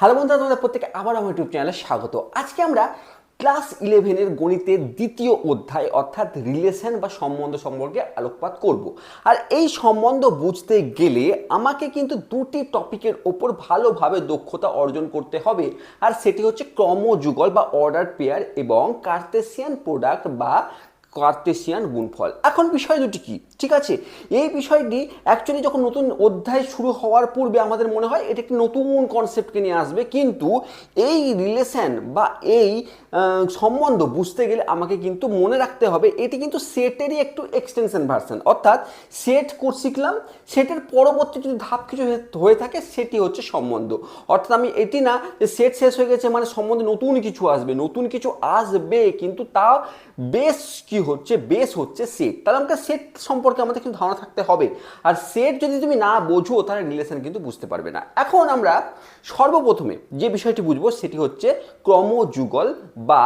Hello বন্ধুরা, তোমাদের প্রত্যেকে আবার আমার ইউটিউব চ্যানেলে স্বাগত। আজকে আমরা ক্লাস 11-এর গণিতের দ্বিতীয় অধ্যায় অর্থাৎ রিলেশন বা সম্বন্ধ সম্পর্কে আলোকপাত করব। আর এই সম্বন্ধ বুঝতে গেলে আমাকে কিন্তু দুটি টপিকের ওপর ভালোভাবে দক্ষতা অর্জন করতে হবে। আর সেটি হচ্ছে ক্রমযুগল বা অর্ডার পেয়ার এবং কার্তেশিয়ান প্রোডাক্ট বা কার্তেশিয়ান গুণফল। এখন বিষয় দুটি কি, ঠিক আছে? এই বিষয়টি অ্যাকচুয়ালি যখন নতুন অধ্যায় শুরু হওয়ার পূর্বে আমাদের মনে হয় এটা একটি নতুন কনসেপ্টকে নিয়ে আসবে, কিন্তু এই রিলেশন বা এই সম্বন্ধ বুঝতে গেলে আমাকে কিন্তু মনে রাখতে হবে এটি কিন্তু সেটেরই একটু এক্সটেনশন ভার্সন। অর্থাৎ সেট কোর্স শিখলাম, সেটের পরবর্তী যদি ধাপ কিছু হয়ে থাকে সেটি হচ্ছে সম্বন্ধ। অর্থাৎ আমি এটি না যে সেট শেষ হয়ে গেছে মানে সম্বন্ধে নতুন কিছু আসবে, নতুন কিছু আসবে কিন্তু তা বেস কি হচ্ছে, বেস হচ্ছে সেট। তাহলে আমাকে সেট সম্পর্কে আমাদের কিন্তু ধারণা থাকতে হবে। আর সেট যদি তুমি না বোঝো তাহলে রিলেশন কিন্তু বুঝতে পারবে না। এখন আমরা সর্বপ্রথমে যে বিষয়টি বুঝবো সেটি হচ্ছে ক্রমযুগল বা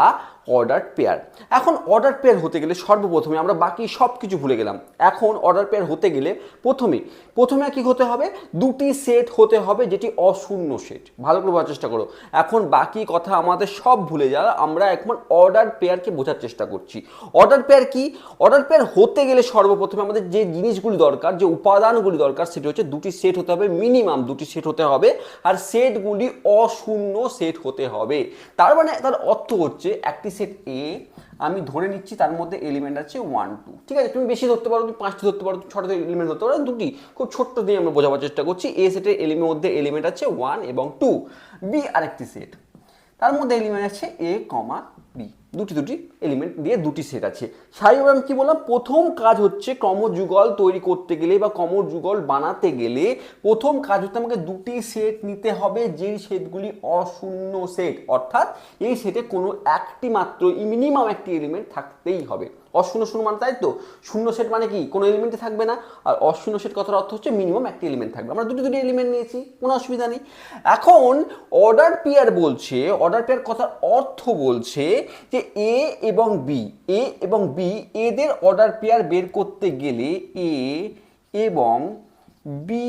অর্ডার পেয়ার। এখন অর্ডার পেয়ার হতে গেলে সর্বপ্রথমে আমরা বাকি সব কিছু ভুলে গেলাম। এখন অর্ডার পেয়ার হতে গেলে প্রথমে কি হতে হবে, দুটি সেট হতে হবে যেটি অশূন্য সেট। ভালো করে বোঝার চেষ্টা করো। এখন বাকি কথা আমাদের সব ভুলে যাওয়া, আমরা এখন অর্ডার পেয়ারকে বোঝার চেষ্টা করছি। অর্ডার পেয়ার কি? অর্ডার পেয়ার হতে গেলে সর্বপ্রথমে আমাদের যে জিনিসগুলি দরকার, যে উপাদানগুলি দরকার সেটি হচ্ছে দুটি সেট হতে হবে, মিনিমাম দুটি সেট হতে হবে। আর সেটগুলি অশূন্য সেট হতে হবে। তার মানে তার অর্থ হচ্ছে একটি সেট এ আমি ধরে নিচ্ছি তার মধ্যে এলিমেন্ট আছে 1 2, ঠিক আছে? তুমি বেশি ধরতে পারো, তুমি 5টি ধরতে পারো, তুমি 6টি এলিমেন্ট ধরতে পারো, দুটি খুব ছোট্ট দিয়ে আমরা বোঝাবার চেষ্টা করছি। এ সেটের মধ্যে এলিমেন্ট আছে 1 এবং 2। বি আরেকটি সেট, তার মধ্যে এলিমেন্ট আছে এ কমা বি, দুটি এলিমেন্ট দিয়ে দুটি সেট আছে। স্বাভাবিকভাবে আমি কি বললাম, প্রথম কাজ হচ্ছে ক্রমযুগল তৈরি করতে গেলে বা ক্রমযুগল বানাতে গেলে প্রথম কাজ হচ্ছে আমাকে দুটি সেট নিতে হবে, যেই সেটগুলি অশূন্য সেট। অর্থাৎ এই সেটে কোনো একটি মাত্র মিনিমাম একটি এলিমেন্ট থাকতেই হবে। অশূন্য শূন্য মানে তাই তো, শূন্য সেট মানে কি কোনো এলিমেন্টই থাকবে না, আর অশূন্য সেট কথার অর্থ হচ্ছে মিনিমাম একটি এলিমেন্ট থাকবে। আমরা দুটি এলিমেন্ট নিয়েছি, কোনো অসুবিধা নেই। এখন অর্ডার পেয়ার বলছে, অর্ডার পেয়ার কথার অর্থ বলছে যে এ এবং বি, এ এবং বি এদের অর্ডার পেয়ার বের করতে গেলে এ এবং বি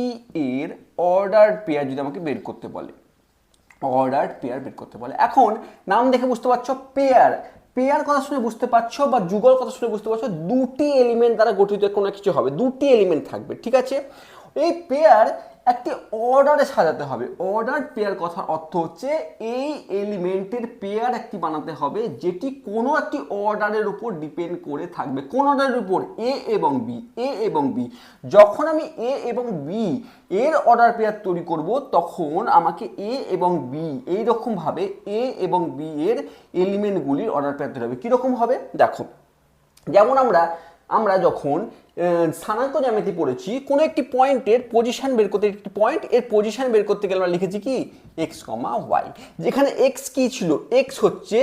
এর অর্ডার পেয়ার যদি আমাকে বের করতে বলে, অর্ডার পেয়ার বের করতে বলে। এখন নাম দেখে বুঝতে পারছো পেয়ার, পেয়ার কথা শুনে বুঝতে পারছো বা যুগল কথা শুনে বুঝতে পারছো দুটি এলিমেন্ট দ্বারা গঠিত কোনো কিছু হবে, দুটি এলিমেন্ট থাকবে, ঠিক আছে? এই পেয়ার একটি অর্ডারে সাজাতে হবে। অর্ডার পেয়ার কথার অর্থ হচ্ছে এই এলিমেন্টের পেয়ার একটি বানাতে হবে যেটি কোনো একটি অর্ডারের উপর ডিপেন্ড করে থাকবে। কোন অর্ডারের উপর? এ এবং বি, এ এবং বি। যখন আমি এ এবং বি এর অর্ডার পেয়ার তৈরি করব তখন আমাকে এ এবং বি এইরকম ভাবে এ এবং বি এর এলিমেন্টগুলির অর্ডার পেয়ার তৈরি হবে। কীরকম হবে দেখো, যেমন আমরা যখন স্থানাঙ্ক জ্যামিতি পড়েছি, কোনো একটি পয়েন্টের পজিশন বের করতে, একটি পয়েন্ট এর পজিশন বের করতে গেলে আমরা লিখেছি কি এক্স কমা ওয়াই। যেখানে এক্স কি ছিল, এক্স হচ্ছে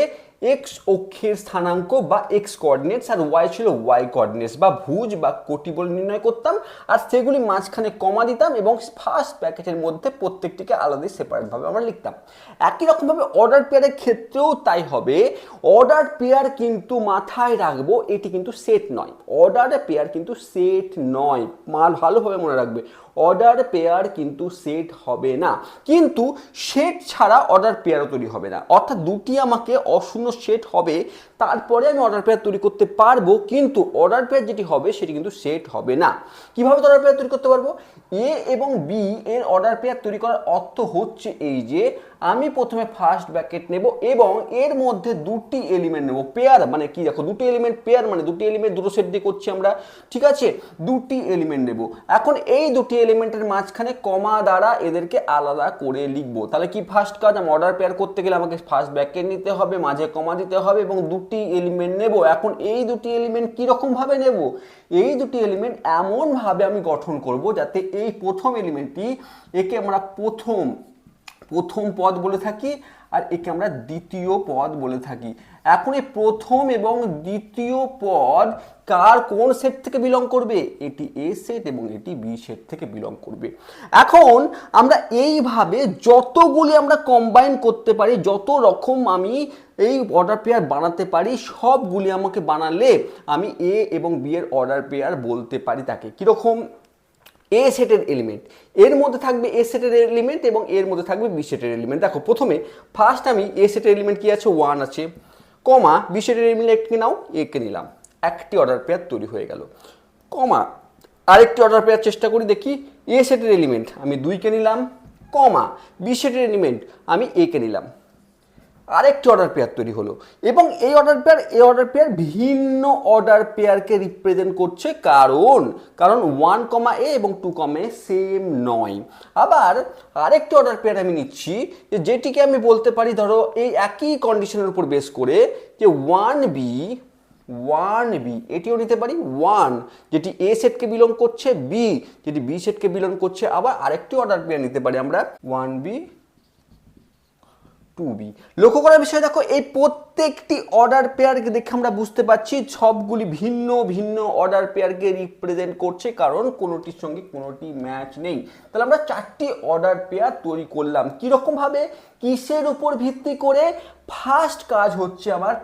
এক্স অক্ষের স্থানাঙ্ক বা এক্স কোঅর্ডিনেটস, আর ওয়াই ছিল ওয়াই কোঅর্ডিনেটস বা ভুজ বা কোটি বলে নির্ণয় করতাম। আর সেগুলি মাঝখানে কমা দিতাম এবং ফার্স্ট ব্র্যাকেটের মধ্যে প্রত্যেকটিকে আলাদা সেপারেটভাবে আমরা লিখতাম। একই রকমভাবে অর্ডার পেয়ারের ক্ষেত্রেও তাই হবে। অর্ডার পেয়ার কিন্তু মাথায় রাখবো এটি কিন্তু সেট নয়, অর্ডার পেয়ার কিন্তু সেট নয়, ভালোভাবে মনে রাখবে। অর্ডার পেয়ার কিন্তু সেট হবে না, কিন্তু সেট ছাড়া অর্ডার পেয়ারও তৈরি হবে না। অর্থাৎ দুটি আমাকে অশূন্য সেট হবে, তারপরে আমি অর্ডার পেয়ার তৈরি করতে পারবো, কিন্তু অর্ডার পেয়ার যেটি হবে সেটি কিন্তু সেট হবে না। কিভাবে অর্ডার পেয়ার তৈরি করতে পারবো? এ এবং বি এর অর্ডার পেয়ার তৈরি করার অর্থ হচ্ছে এই যে আমি প্রথমে ফার্স্ট ব্র্যাকেট নেব এবং এর মধ্যে দুটি এলিমেন্ট নেব। পেয়ার মানে কি দেখো, দুটি এলিমেন্ট, পেয়ার মানে দুটি এলিমেন্ট দুটো সেট দিয়ে করছি আমরা, ঠিক আছে? দুটি এলিমেন্ট নেব। এখন এই দুটি এলিমেন্টের মাঝখানে কমা দ্বারা এদেরকে আলাদা করে লিখবো। তাহলে কি ফার্স্ট কাজ, আমি অর্ডার পেয়ার করতে গেলে আমাকে ফার্স্ট ব্র্যাকেট নিতে হবে, মাঝে কমা দিতে হবে এবং দুটি এলিমেন্ট নেব। এখন এই দুটি এলিমেন্ট কিরকম ভাবে নেব? এই দুটি এলিমেন্ট এমন ভাবে আমি গঠন করব যাতে এই প্রথম এলিমেন্টটি, একে আমরা প্রথম পদ বলে থাকি আর একে আমরা দ্বিতীয় পদ বলে থাকি। এখন এই প্রথম এবং দ্বিতীয় পদ কোন সেট থেকে বিলং করবে? এটি এ সেট এবং এটি বি সেট থেকে বিলং করবে। এখন আমরা এইভাবে যতগুলি আমরা কম্বাইন করতে পারি, যত রকম আমি এই অর্ডার পেয়ার বানাতে পারি, সবগুলি আমাকে বানালে আমি এ এবং বি এর অর্ডার পেয়ার বলতে পারি। তাকে কিরকম? এ সেটের এলিমেন্ট, এর মধ্যে থাকবে এ সেটের এলিমেন্ট এবং এর মধ্যে থাকবে বি সেটের এলিমেন্ট। দেখো প্রথমে ফার্স্ট আমি এ সেটের এলিমেন্ট কি আছে, 1 আছে, কমা বি সেটের এলিমেন্ট কে নাও, এ কে নিলাম, একটি অর্ডার পেয়ার তৈরি হয়ে গেল। কমা আরেকটি অর্ডার পেয়ার চেষ্টা করি দেখি, এ সেটের এলিমেন্ট আমি 2 কে নিলাম, কমা বি সেটের এলিমেন্ট আমি এ কে নিলাম, আরেকটি অর্ডার পেয়ার তৈরি হলো। এবং এই অর্ডার পেয়ার ভিন্ন অর্ডার পেয়ারকে রিপ্রেজেন্ট করছে, কারণ 1, এ এবং 2, এ সেম নয়। আবার আরেকটি অর্ডার পেয়ার আমি নিচ্ছি, যেটিকে আমি বলতে পারি ধরো এই একই কন্ডিশনের উপর বেস করে যে 1b এটিও নিতে পারি, 1 যেটি এ সেটকে বিলং করছে, বি যেটি বি সেটকে বিলং করছে। আবার আরেকটি অর্ডার পেয়ার নিতে পারি আমরা 1b 2b। লক্ষ্য করার বিষয় দেখো, এই প্রত্যেকটি অর্ডার পেয়ারকে দেখে আমরা বুঝতে পারছি সবগুলি ভিন্ন ভিন্ন অর্ডার পেয়ারকে রিপ্রেজেন্ট করছে, কারণ কোনোটির সঙ্গে কোনোটি ম্যাচ নেই। তাহলে আমরা 4টি অর্ডার পেয়ার তৈরি করলাম। কীরকম ভাবে, কিসের উপর ভিত্তি করে? ফার্স্ট কাজ হচ্ছে আমার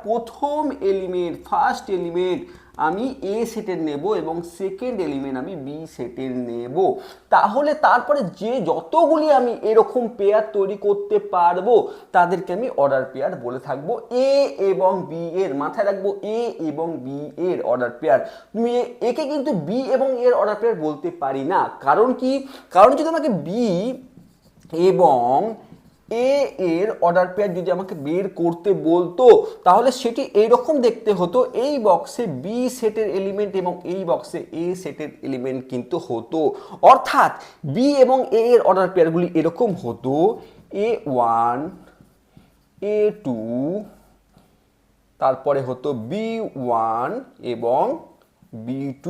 ফার্স্ট এলিমেন্ট আমি এ সেটের নেব এবং সেকেন্ড এলিমেন্ট আমি বি সেটের নেব। তাহলে তারপরে যে যতগুলি আমি এরকম পেয়ার তৈরি করতে পারবো তাদেরকে আমি অর্ডার পেয়ার বলে থাকবো। এ এবং বি এর, মাথায় রাখবো, এ এবং বি এর অর্ডার পেয়ার। তুমি একে কিন্তু বি এবং এর অর্ডার পেয়ার বলতে পারি না। কারণ কি? কারণ যদি আমাকে বি এবং এ এর অর্ডার পেয়ার যদি আমাকে বের করতে বলতো তাহলে সেটি এইরকম দেখতে হতো, এই বক্সে বি সেটের এলিমেন্ট এবং এই বক্সে এ সেটের এলিমেন্ট কিন্তু হতো। অর্থাৎ বি এবং এ এর অর্ডার পেয়ারগুলি এরকম হতো, A1 A2, তারপরে হতো B1 এবং B2।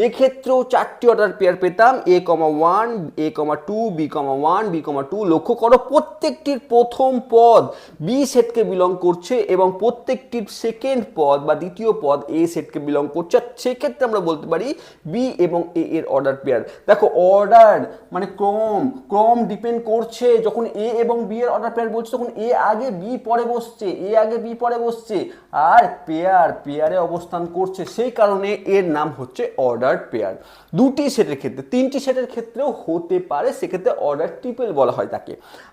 এক্ষেত্রেও 4টি অর্ডার পেয়ার পেতাম, A1 A2 B1 B2। লক্ষ্য করো প্রত্যেকটির প্রথম পদ বি সেটকে বিলং করছে এবং প্রত্যেকটির সেকেন্ড পদ বা দ্বিতীয় পদ এ সেটকে বিলং করছে। সেক্ষেত্রে আমরা বলতে পারি বি এবং এ এর অর্ডার পেয়ার। দেখো অর্ডার মানে ক্রম ডিপেন্ড করছে। যখন এ এবং বি এর অর্ডার পেয়ার বলছে তখন এ আগে বি পরে বসছে, আর পেয়ারে অবস্থান করছে, সেই কারণে এর নাম হচ্ছে অর্ডার পেয়ার। 2টি সেটের ক্ষেত্রে, 3টি সেটের ক্ষেত্রেও হতে পারে, সেক্ষেত্রে অর্ডার ট্রিপল বলা হয় তাকে।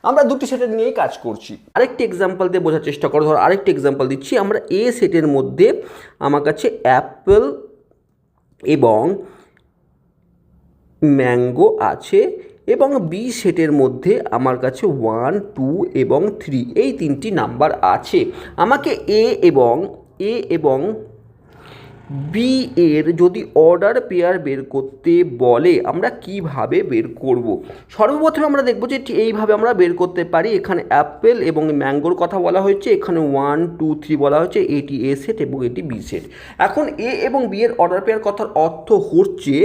আমরা 2টি সেটের নিয়েই কাজ করছি। আরেকটি এক্সাম্পল দিয়ে বোঝার চেষ্টা করো। ধরো আরেকটি এক্সাম্পল দিচ্ছি, আমরা এ সেটের মধ্যে আমার কাছে অ্যাপেল এবং ম্যাঙ্গো আছে এবং বি সেটের মধ্যে আমার কাছে 1 2 এবং 3 এই 3টি নাম্বার আছে। আমাকে এ এবং বি এর যদি অর্ডার পেয়ার বের করতে বলে আমরা কিভাবে বের করব? সর্বপ্রথমে আমরা দেখব যে এইভাবে আমরা বের করতে পারি। এখানে অ্যাপেল এবং ম্যাঙ্গোর কথা বলা হয়েছে, এখানে 1 2 3 বলা হয়েছে, এটি এ সেট এবং এটি বি সেট। এখন এ এবং বি এর অর্ডার পেয়ার কথার অর্থ হচ্ছে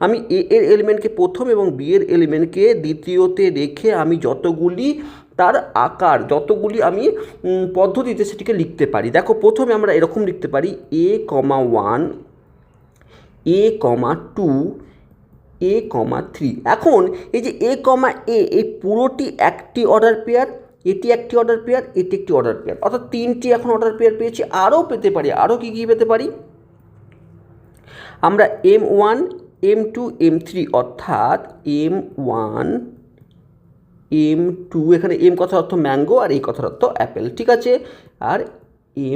আমি এ এর এলিমেন্টকে প্রথম এবং বি এর এলিমেন্টকে দ্বিতীয়তে রেখে আমি যতগুলি তার আকার, যতগুলি আমি পদ্ধতিতে সেটিকে লিখতে পারি। দেখো প্রথমে আমরা এরকম লিখতে পারি A1 A2 A3। এখন এই যে A এই পুরোটি একটি অর্ডার পেয়ার, এটি একটি অর্ডার পেয়ার, এটি একটি অর্ডার পেয়ার, অর্থাৎ 3টি এখন অর্ডার পেয়ার পেয়েছি। আরও পেতে পারি, আরও কী পেতে পারি আমরা M1 M2 M3, অর্থাৎ M1 M2, এখানে এম কথার অর্থ ম্যাঙ্গো আর এই কথার অর্থ অ্যাপেল, ঠিক আছে, আর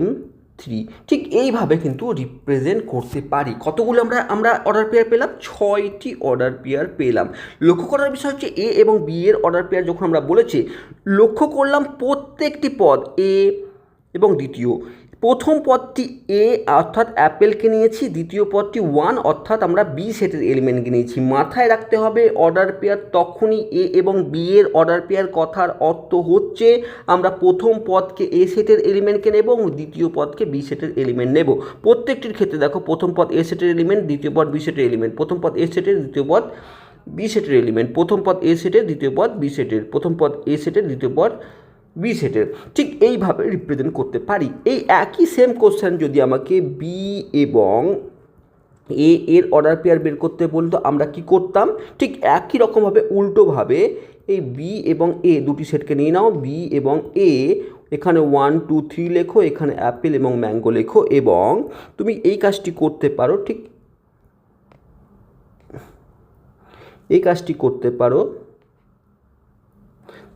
M3। ঠিক এইভাবে কিন্তু রিপ্রেজেন্ট করতে পারি। কতগুলো আমরা অর্ডার পেয়ার পেলাম? 6টি অর্ডার পেয়ার পেলাম। লক্ষ্য করার বিষয় হচ্ছে এ এবং বি এর অর্ডার পেয়ার যখন আমরা বলেছি, লক্ষ্য করলাম প্রত্যেকটি পদ এ এবং প্রথম পদটি এ অর্থাৎ অ্যাপেলকে নিয়েছি, দ্বিতীয় পদটি 1 অর্থাৎ আমরা বি সেটের এলিমেন্টকে নিয়েছি। মাথায় রাখতে হবে অর্ডার পেয়ার তখনই এ এবং বি এর অর্ডার পেয়ার কথার অর্থ হচ্ছে আমরা প্রথম পদকে এ সেটের এলিমেন্টকে নেব এবং দ্বিতীয় পদকে বি সেটের এলিমেন্ট নেব। প্রত্যেকটির ক্ষেত্রে দেখো প্রথম পদ এ সেটের এলিমেন্ট, দ্বিতীয় পদ বি সেটের এলিমেন্ট, প্রথম পদ এ সেটের, দ্বিতীয় পদ বি সেটের এলিমেন্ট, প্রথম পদ এ সেটের, দ্বিতীয় পদ বি সেটের, প্রথম পদ এ সেটের, দ্বিতীয় পদ বি সেটের। ঠিক এইভাবে রিপ্রেজেন্ট করতে পারি। এই একই সেম কোশ্চেন যদি আমাকে বি এবং এ এর অর্ডার পেয়ার বের করতে বলতো আমরা কি করতাম? ঠিক একই রকমভাবে উল্টোভাবে এই বি এবং এ দুটি সেটকে নিয়ে নাও, বি এবং এ, এখানে 1 2 3 লেখো, এখানে অ্যাপেল এবং ম্যাঙ্গো লেখো এবং তুমি এই কাজটি করতে পারো। ঠিক এই কাজটি করতে পারো।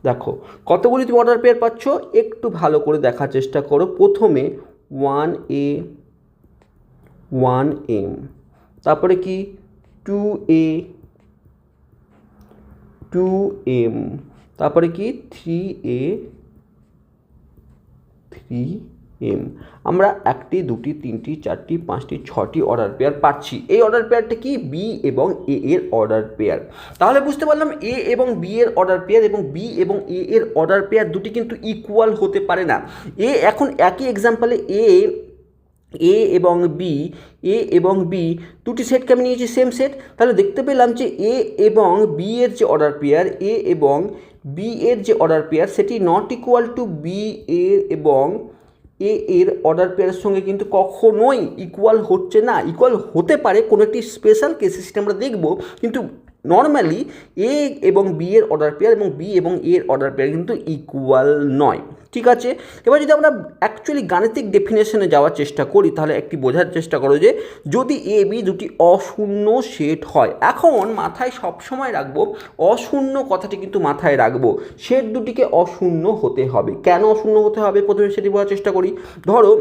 দেখো কতগুলি তুমি অর্ডার পেয়ার পাচ্ছ, একটু ভালো করে দেখার চেষ্টা করো। প্রথমে 1A 1M, তারপরে কি 2A 2M, তারপরে কি 3A 3M। আমরা 1টি 2টি 3টি 4টি 5টি 6টি অর্ডার পেয়ার পাচ্ছি। এই অর্ডার পেয়ারটা কি বি এবং এ এর অর্ডার পেয়ার। তাহলে বুঝতে পারলাম এ এবং বি এর অর্ডার পেয়ার এবং বি এবং এ এর অর্ডার পেয়ার দুটি কিন্তু ইকুয়াল হতে পারে না। এখন একই এক্সাম্পলে এ এবং বি দুটি সেটকে আমি নিয়েছি সেম সেট। তাহলে দেখতে পেলাম যে এ এবং বি এর যে অর্ডার পেয়ার, এ এবং বি এর যে অর্ডার পেয়ার সেটি নট ইকুয়াল টু বি এর এবং এ এর অর্ডার পেয়ারের সঙ্গে কিন্তু কখনোই ইকুয়াল হচ্ছে না। ইকুয়াল হতে পারে কোনো একটি স্পেশাল কেসে, সেটা আমরা দেখব, কিন্তু নর্মালি এ এবং বি এর অর্ডার পেয়ার এবং বি এবং এ এর অর্ডার পেয়ার কিন্তু ইকুয়াল নয়। ঠিক আছে, এবার যদি আমরা অ্যাকচুয়ালি গাণিতিক ডেফিনেশনে যাওয়ার চেষ্টা করি তাহলে একটি বোঝার চেষ্টা করো যে যদি এ বি দুটি অশূন্য সেট হয়, এখন মাথায় সবসময় রাখবো অশূন্য কথাটি কিন্তু মাথায় রাখবো, সেট দুটিকে অশূন্য হতে হবে। কেন অশূন্য হতে হবে প্রথমে সেটি বোঝার চেষ্টা করি। ধরো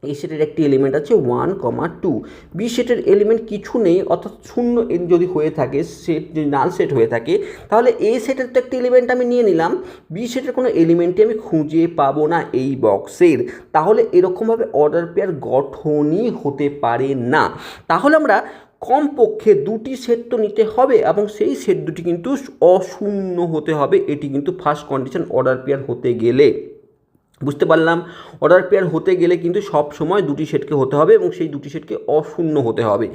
এ সেটের একটি এলিমেন্ট আছে 1,2, বি সেটের এলিমেন্ট কিছু নেই অর্থাৎ শূন্য যদি হয়ে থাকে, সেট যদি নাল সেট হয়ে থাকে, তাহলে এ সেটের তো একটি এলিমেন্ট আমি নিয়ে নিলাম, বি সেটের কোনো এলিমেন্টই আমি খুঁজে পাবো না এই বক্সের। তাহলে এরকমভাবে অর্ডার পেয়ার গঠনই হতে পারে না। তাহলে আমরা কমপক্ষে দুটি সেট তো নিতে হবে এবং সেই সেট দুটি কিন্তু অশূন্য হতে হবে। এটি কিন্তু ফার্স্ট কন্ডিশন অর্ডার পেয়ার হতে গেলে। বুঝতে পারলাম, অর্ডার পেয়ার হতে গেলে কিন্তু সব সময় দুটি সেটকে হতে হবে এবং সেই দুটি সেটকে অশূন্য হতে হবে।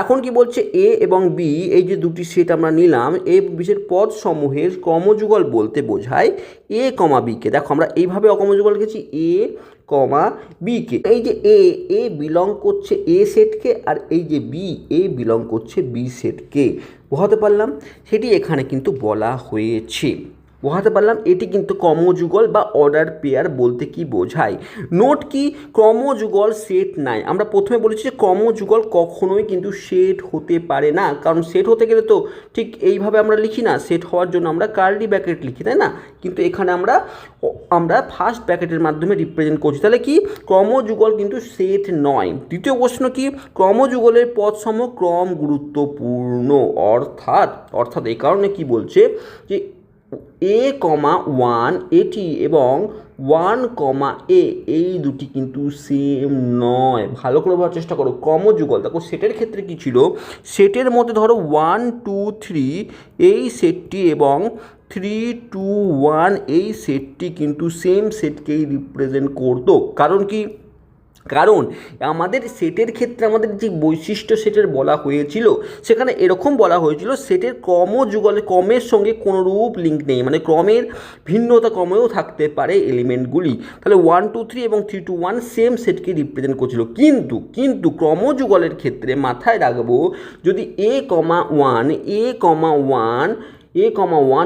এখন কি বলছে এ এবং বি, এই যে দুটি সেট আমরা নিলাম, এ বিশের পদ সমূহের ক্রমযুগল বলতে বোঝায় এ কমা বিকে। দেখো আমরা এইভাবে অকমযুগল লিখেছি এ কমা বিকে। এই যে এ বিলং করছে এ সেটকে আর এই যে এ বিলং করছে বি সেটকে। বোঝাতে পারলাম, সেটি এখানে কিন্তু বলা হয়েছে। বোঝাতে পারলাম এটি কিন্তু ক্রমযুগল বা অর্ডার পেয়ার বলতে কি বোঝায়। নোট কি, ক্রমযুগল সেট নাই। আমরা প্রথমে বলেছি যে ক্রমযুগল কখনোই কিন্তু সেট হতে পারে না, কারণ সেট হতে গেলে তো ঠিক এইভাবে আমরা লিখি না, সেট হওয়ার জন্য আমরা কার্লি ব্র্যাকেট লিখি, তাই না? কিন্তু এখানে আমরা ফার্স্ট ব্র্যাকেটের মাধ্যমে রিপ্রেজেন্ট করছি। তাহলে কি ক্রমযুগল কিন্তু সেট নয়। দ্বিতীয় প্রশ্ন কি, ক্রমযুগলের পদসমূহ ক্রম গুরুত্বপূর্ণ, অর্থাৎ এই কারণে কি বলছে যে এ কমা 1 এটি এবং 1 কমা এ এই দুটি কিন্তু সেম নয়। ভালো করে বোঝার চেষ্টা করো। ক্রমযুগল দেখো সেটের ক্ষেত্রে কি ছিল, সেটের মধ্যে ধরো 1 2 3 এই সেটটি এবং 3 2 1 এই সেটটি কিন্তু সেম সেটকেই রিপ্রেজেন্ট করতো। কারণ আমাদের সেটের ক্ষেত্রে আমাদের যে বৈশিষ্ট্য সেটের বলা হয়েছিল, সেখানে এরকম বলা হয়েছিল সেটের ক্রমের সঙ্গে কোনোরূপ লিঙ্ক নেই, মানে ক্রমের ভিন্নতা ক্রমেও থাকতে পারে এলিমেন্টগুলি। তাহলে 1 2 3 এবং 3 2 1 সেম সেটকে রিপ্রেজেন্ট করছিল। কিন্তু ক্রমযুগলের ক্ষেত্রে মাথায় রাখবো, যদি এ কমা 1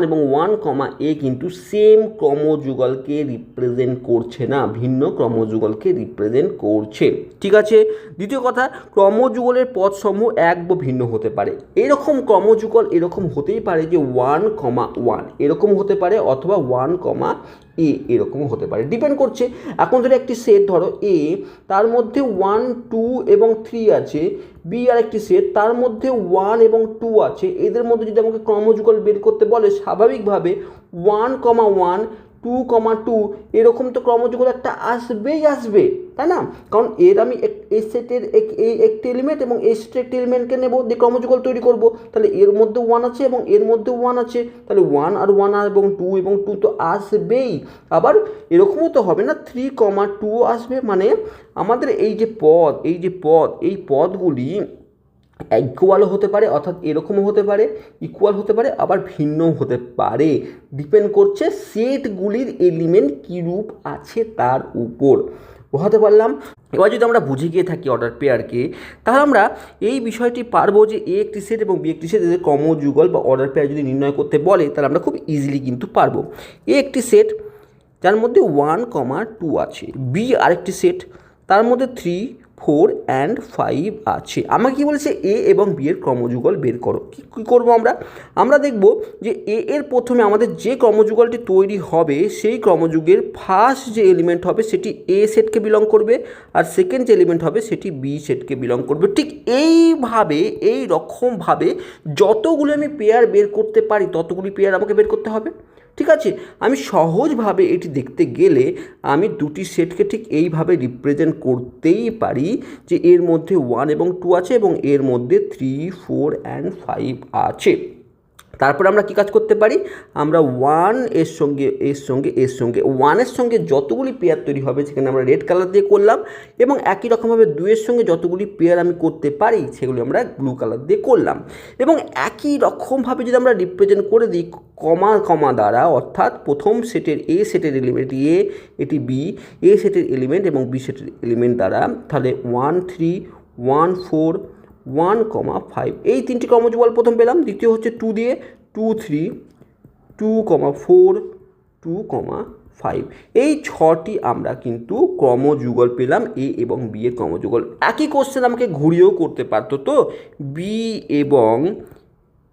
এবং 1 কমা এ কিন্তু সেম ক্রমযুগলকে রিপ্রেজেন্ট করছে না, ভিন্ন ক্রমযুগলকে রিপ্রেজেন্ট করছে। ঠিক আছে, দ্বিতীয় কথা, ক্রমযুগলের পদসমূহ এক বা ভিন্ন হতে পারে। এরকম ক্রমযুগল এরকম হতেই পারে যে 1 কমা 1 এরকম হতে পারে, অথবা 1 কমা এ এরকম হতে পারে, ডিপেন্ড করছে। এখন যদি একটি সেট ধরো এ, তার মধ্যে 1 2 এবং 3 আছে, বি আর একটি সেট তার মধ্যে 1 এবং 2 আছে, এদের মধ্যে যদি আমাকে ক্রমযুগল বের করতে বলে, স্বাভাবিকভাবে 1 কমা 1 2 কমা 2 এরকম তো ক্রমযুগল একটা আসবে, তাই না? কারণ আমি এই সেটের এই একটি এলিমেন্ট এবং এই সেটের একটি এলিমেন্টকে নেব, দিয়ে ক্রমযুগল তৈরি করব। তাহলে এর মধ্যে 1 আছে এবং এর মধ্যে 1 আছে, তাহলে 1 আর 1 এবং 2 তো আসবেই। আবার এরকমও তো হবে না 3 কমা 2 আসবে, মানে আমাদের এই পদগুলি ইকুয়ালও হতে পারে, অর্থাৎ এরকমও হতে পারে, ইকুয়াল হতে পারে, আবার ভিন্নও হতে পারে, ডিপেন্ড করছে সেটগুলির এলিমেন্ট কীরূপ আছে তার উপর। বোঝাতে পারলাম? এবার যদি আমরা বুঝে গিয়ে থাকি অর্ডার পেয়ারকে, তাহলে আমরা এই বিষয়টি পারবো যে এ একটি সেট এবং বি একটি সেট, এদের ক্রমযুগল বা অর্ডার পেয়ার যদি নির্ণয় করতে বলে, তাহলে আমরা খুব ইজিলি কিন্তু পারবো। এ একটি সেট যার মধ্যে 1 কমা 2 আছে, বি আরেকটি সেট তার মধ্যে 3, 4 অ্যান্ড 5 আছে। আমাকে কি বলেছে এ এবং বি এর ক্রমযুগল বের করো। কী করবো আমরা দেখব যে এ এর প্রথমে আমাদের যে ক্রমযুগলটি তৈরি হবে সেই ক্রমযুগের ফার্স্ট যে এলিমেন্ট হবে সেটি এ সেটকে বিলং করবে, আর সেকেন্ড যে এলিমেন্ট হবে সেটি বি সেটকে বিলং করবে। ঠিক এইভাবে এই রকমভাবে যতগুলো আমি পেয়ার বের করতে পারি ততগুলি পেয়ার আমাকে বের করতে হবে। ঠিক আছে, আমি সহজভাবে এটি দেখতে গেলে আমি দুটি সেটকে ঠিক এইভাবে রিপ্রেজেন্ট করতেই পারি যে এর মধ্যে 1 এবং 2 আছে এবং এর মধ্যে 3, 4 অ্যান্ড 5 আছে। তারপরে আমরা কী কাজ করতে পারি, আমরা 1 এর সঙ্গে 1 এর সঙ্গে যতগুলি পেয়ার তৈরি হবে সেখানে আমরা রেড কালার দিয়ে করলাম, এবং একই রকমভাবে 2 এর সঙ্গে যতগুলি পেয়ার আমি করতে পারি সেগুলি আমরা ব্লু কালার দিয়ে করলাম। এবং একই রকমভাবে যদি আমরা রিপ্রেজেন্ট করে দিই কমা দ্বারা, অর্থাৎ প্রথম সেটের এ সেটের এলিমেন্ট এ, এটি বি, এ সেটের এলিমেন্ট এবং বি সেটের এলিমেন্ট দ্বারা, তাহলে 1, 3, 1, 4, 1, 5 এই তিনটি ক্রমযুগল প্রথম পেলাম। দ্বিতীয় হচ্ছে 2 দিয়ে 2, 3, 2, 4, 2, 5 এই 6টি আমরা কিন্তু ক্রমযুগল পেলাম এ এবং বি এর ক্রমযুগল। একই কোশ্চেন আমাকে ঘুরিয়েও করতে পারতো, তো বি এবং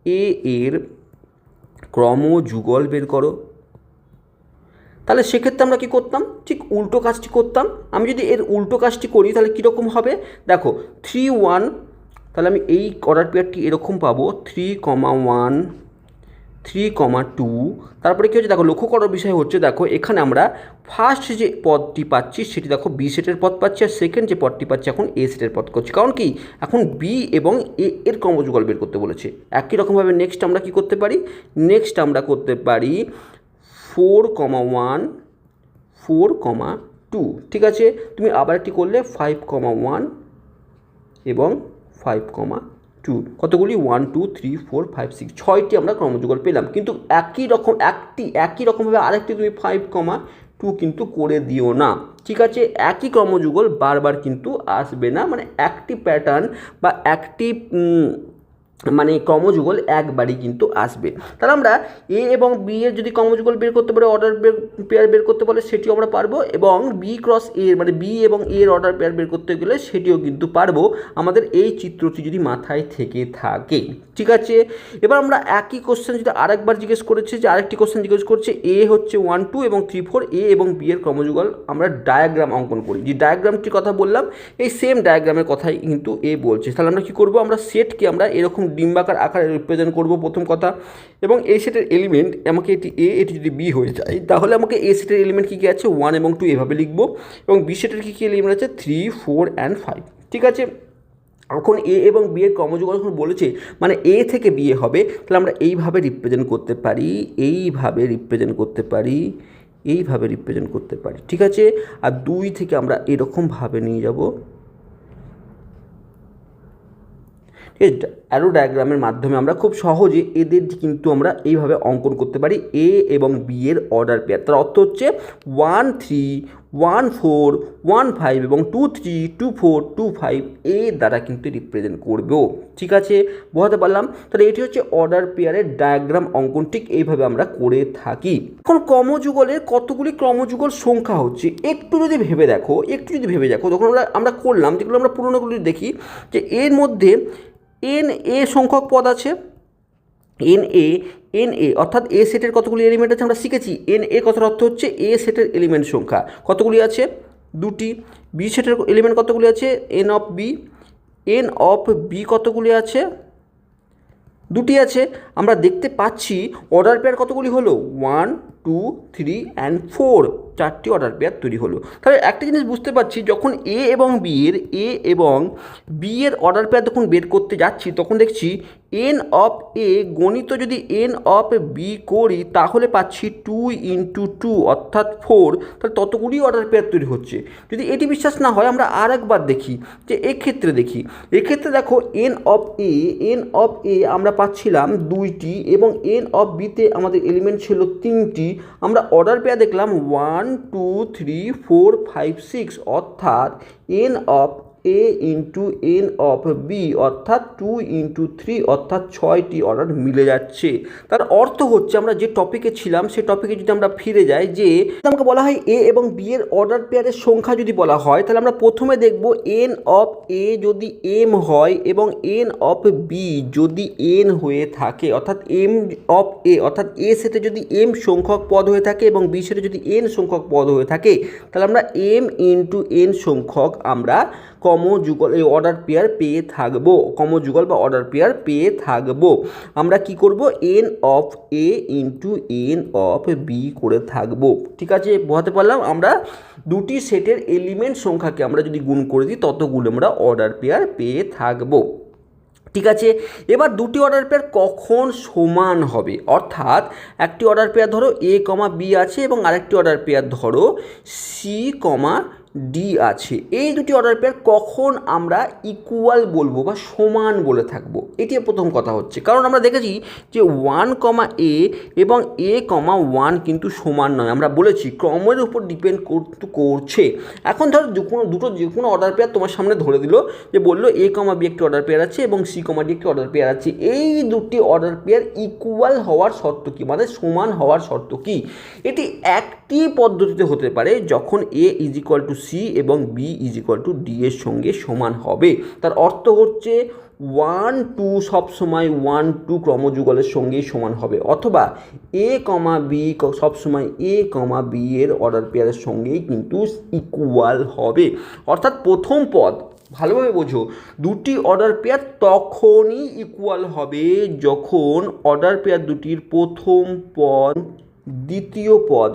এ এর ক্রমযুগল বের করো। তাহলে সেক্ষেত্রে আমরা কী করতাম, ঠিক উল্টো কাজটি করতাম। আমি যদি এর উল্টো কাজটি করি তাহলে কীরকম হবে দেখো, 3, 1, তাহলে আমি এই অর্ডার পেয়ারটি এরকম পাবো 3, 1, 3, 2। তারপরে কী হচ্ছে দেখো, লক্ষ্য করার বিষয় হচ্ছে দেখো এখানে আমরা ফার্স্ট যে পদটি পাচ্ছি সেটি দেখো বি সেটের পদ পাচ্ছি, আর সেকেন্ড যে পদটি পাচ্ছি এখন এ সেটের পদ করছি। কারণ কি, এখন বি এবং এ এর ক্রমযুগল বের করতে বলেছে। একই রকমভাবে নেক্সট আমরা কী করতে পারি, নেক্সট আমরা করতে পারি 4, 1, 4, 2। ঠিক আছে, তুমি আবার একটি করলে 5, 1 এবং 5, 2। কতগুলি 1, 2, 3, 4, 5, 6 6টি আমরা ক্রমযুগল পেলাম। কিন্তু একই রকমভাবে আরেকটি তুমি 5, 2 কিন্তু করে দিও না। ঠিক আছে, একই ক্রমযুগল বারবার কিন্তু আসবে না, মানে একটি প্যাটার্ন বা একটি মানে ক্রমযুগল একবারই কিন্তু আসবে। তাহলে আমরা এ এবং বি এর যদি ক্রমযুগল বের করতে পারি, অর্ডার পেয়ার বের করতে পারলে সেটিও আমরা পারবো, এবং বি ক্রস এ মানে বি এবং এ এর অর্ডার পেয়ার বের করতে গেলে সেটিও কিন্তু পারবো, আমাদের এই চিত্রটি যদি মাথায় থেকে থাকে। ঠিক আছে, এবার আমরা একই কোশ্চেন যদি আরেকবার জিজ্ঞেস করেছে, যে আরেকটি কোশ্চেন জিজ্ঞেস করছে এ হচ্ছে 1, 2 এবং 3, 4, এ এবং বি এর ক্রমযুগল আমরা ডায়াগ্রাম অঙ্কন করি। যে ডায়াগ্রামটির কথা বললাম এই সেম ডায়াগ্রামের কথাই কিন্তু এ বলছে। তাহলে আমরা কী করবো, আমরা সেটকে আমরা এরকম ডিম্বাকার আকারে রিপ্রেজেন্ট করব প্রথম কথা, এবং এই সেটের এলিমেন্ট আমাকে এটি এ, এটি যদি বি হয়ে যায় তাহলে আমাকে এ সেটের এলিমেন্ট কী কী আছে 1 এবং 2 এভাবে লিখব, এবং বি সেটের কী কী এলিমেন্ট আছে 3, 4 অ্যান্ড 5। ঠিক আছে, এখন এ এবং বি এর ক্রমযুগল যখন বলেছে মানে এ থেকে বি এ হবে, তাহলে আমরা এইভাবে রিপ্রেজেন্ট করতে পারি, এইভাবে রিপ্রেজেন্ট করতে পারি। ঠিক আছে, আর 2 থেকে আমরা এরকমভাবে নিয়ে যাব। অ্যারো ডায়াগ্রামের মাধ্যমে আমরা খুব সহজে এদের কিন্তু আমরা এইভাবে অঙ্কন করতে পারি এ এবং বি এর অর্ডার পেয়ার। তার অর্থ হচ্ছে 1, 3, 1, 4, 1, 5 এবং 2, 3, 2, 4, 2, 5 এ দ্বারা কিন্তু রিপ্রেজেন্ট করবো। ঠিক আছে, বোঝাতে পারলাম? তাহলে এটি হচ্ছে অর্ডার পেয়ারের ডায়াগ্রাম অঙ্কন, ঠিক এইভাবে আমরা করে থাকি। এখন ক্রমযুগলের কতগুলি ক্রমযুগল সংখ্যা হচ্ছে একটু যদি ভেবে দেখো, তখন আমরা করলাম যেগুলো আমরা পুরোনোগুলি দেখি, যে এর মধ্যে এন এ সংখ্যক পদ আছে, এন এ অর্থাৎ এ সেটের কতগুলি এলিমেন্ট আছে আমরা শিখেছি। এন এ কথার অর্থ হচ্ছে এ সেটের এলিমেন্ট সংখ্যা কতগুলি আছে 2টি, বি সেটের এলিমেন্ট কতগুলি আছে এন অফ বি কতগুলি আছে 2টি আছে। আমরা দেখতে পাচ্ছি অর্ডার পেয়ার কতগুলি হলো 1, 2, 3 অ্যান্ড 4 4টি অর্ডার পেয়ার তৈরি হলো। তাহলে একটা জিনিস বুঝতে পারছি, যখন এ এবং বি এর অর্ডার পেয়ার যখন বের করতে যাচ্ছি তখন দেখছি এন অফ এ গণিত যদি এন অফ বি করি তাহলে পাচ্ছি 2 × 2 অর্থাৎ 4, তাহলে ততগুলি অর্ডার পেয়ার তৈরি হচ্ছে। যদি এটি বিশ্বাস না হয় আমরা আর একবার দেখি, যে এক্ষেত্রে দেখো এন অফ এ আমরা পাচ্ছিলাম 2টি এবং এন অফ বিতে আমাদের এলিমেন্ট ছিল 3টি। আমরা অর্ডার পেয়ার দেখলাম 1, 2, 3, 4, 5, 6 অর্থাৎ N of A into N of B অর্থাৎ 2 ইন্টু 3 অর্থাৎ 6টি অর্ডার মিলে যাচ্ছে। তার অর্থ হচ্ছে আমরা যে টপিকে ছিলাম সেই টপিকে যদি আমরা ফিরে যাই, যে আমাকে বলা হয় এ এবং বি এর অর্ডার পেয়ারের সংখ্যা যদি বলা হয়, তাহলে আমরা প্রথমে দেখব এন অফ এ যদি এম হয় এবং এন অফ বি যদি এন হয়ে থাকে, অর্থাৎ এম অফ এ অর্থাৎ এ সেটে যদি এম সংখ্যক পদ হয়ে থাকে এবং বি সেটে যদি এন সংখ্যক পদ হয়ে থাকে, তাহলে আমরা এম ইন্টু এন সংখ্যক আমরা কর্মযুগল এই অর্ডার পেয়ার পেয়ে থাকবো, কর্মযুগল বা অর্ডার পেয়ার পেয়ে থাকবো। আমরা কি করব, N of A into N of B করে থাকবো। ঠিক আছে, বোঝাতে পারলাম? আমরা দুটি সেটের এলিমেন্ট সংখ্যাকে আমরা যদি গুণ করে দিই ততগুলো আমরা অর্ডার পেয়ার পেয়ে থাকবো। ঠিক আছে, এবার দুটি অর্ডার পেয়ার কখন সমান হবে, অর্থাৎ একটি অর্ডার পেয়ার ধরো এ কমা বি আছে এবং আরেকটি অর্ডার পেয়ার ধরো সি কমা ডি আছে, এই দুটি অর্ডার পেয়ার কখন আমরা ইকুয়াল বলবো বা সমান বলে থাকবো, এটি প্রথম কথা হচ্ছে। কারণ আমরা দেখেছি যে 1 কমা এ এবং এ কমা 1 কিন্তু সমান নয়, আমরা বলেছি ক্রমের উপর ডিপেন্ড করছে। এখন ধরো যে কোনো অর্ডার পেয়ার তোমার সামনে ধরে দিল, যে বললো এ কমা বি একটি অর্ডার পেয়ার আছে এবং সি কমা ডি একটি অর্ডার পেয়ার আছে, এই দুটি অর্ডার পেয়ার ইকুয়াল হওয়ার শর্ত কী, মানে সমান হওয়ার শর্ত কী? এটি একটি পদ্ধতিতে হতে পারে যখন A is equal to C এবং B is equal to D এর সঙ্গে সমান হবে। তার অর্থ হচ্ছে 1 2 সবসময় 1 2 ক্রমযুগলের সঙ্গেই সমান হবে, অথবা এ কমা বি সবসময় এ কমা বি এর অর্ডার পেয়ারের সঙ্গেই কিন্তু ইকুয়াল হবে। অর্থাৎ প্রথম পদ, ভালোভাবে বোঝো, দুটি অর্ডার পেয়ার তখনই ইকুয়াল হবে যখন অর্ডার পেয়ার দুটির প্রথম পদ দ্বিতীয় পদ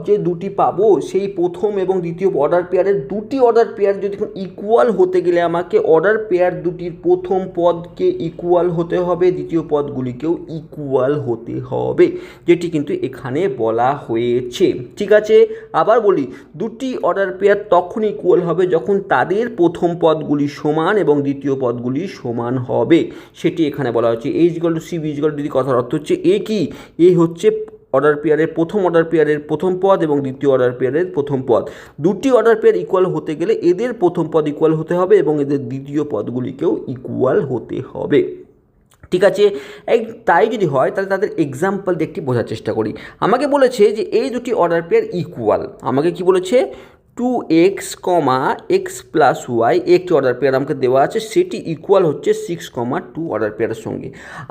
যে দুটি পাবো সেই প্রথম এবং দ্বিতীয় অর্ডার পেয়ারের দুটি অর্ডার পেয়ার যদি ইকুয়াল হতে গেলে আমাকে অর্ডার পেয়ার দুটির প্রথম পদকে ইকুয়াল হতে হবে, দ্বিতীয় পদগুলিকেও ইকুয়াল হতে হবে, যেটি কিন্তু এখানে বলা হয়েছে। ঠিক আছে, আবার বলি, দুটি অর্ডার পেয়ার তখন ইকুয়াল হবে যখন তাদের প্রথম পদগুলি সমান এবং দ্বিতীয় পদগুলি সমান হবে, সেটি এখানে বলা হচ্ছে। A is equal to C, B is equal to D, কথার অর্থ হচ্ছে এ কি, এ হচ্ছে অর্ডার পেয়ারের প্রথম অর্ডার পেয়ারের প্রথম পদ এবং দ্বিতীয় অর্ডার পেয়ারের প্রথম পদ, দুটি অর্ডার পেয়ার ইকুয়াল হতে গেলে এদের প্রথম পদ ইকুয়াল হতে হবে এবং এদের দ্বিতীয় পদগুলিকেও ইকুয়াল হতে হবে। ঠিক আছে, তাই যদি হয় তাহলে তাদের এক্সাম্পল দিয়ে একটি বোঝার চেষ্টা করি। আমাকে বলেছে যে এই দুটি অর্ডার পেয়ার ইকুয়াল, আমাকে কি বলেছে, 2x, x প্লাস ওয়াই একটি অর্ডার পেয়ার আমাকে দেওয়া আছে, সেটি ইকুয়াল হচ্ছে 6, 2 অর্ডার পেয়ারের সঙ্গে।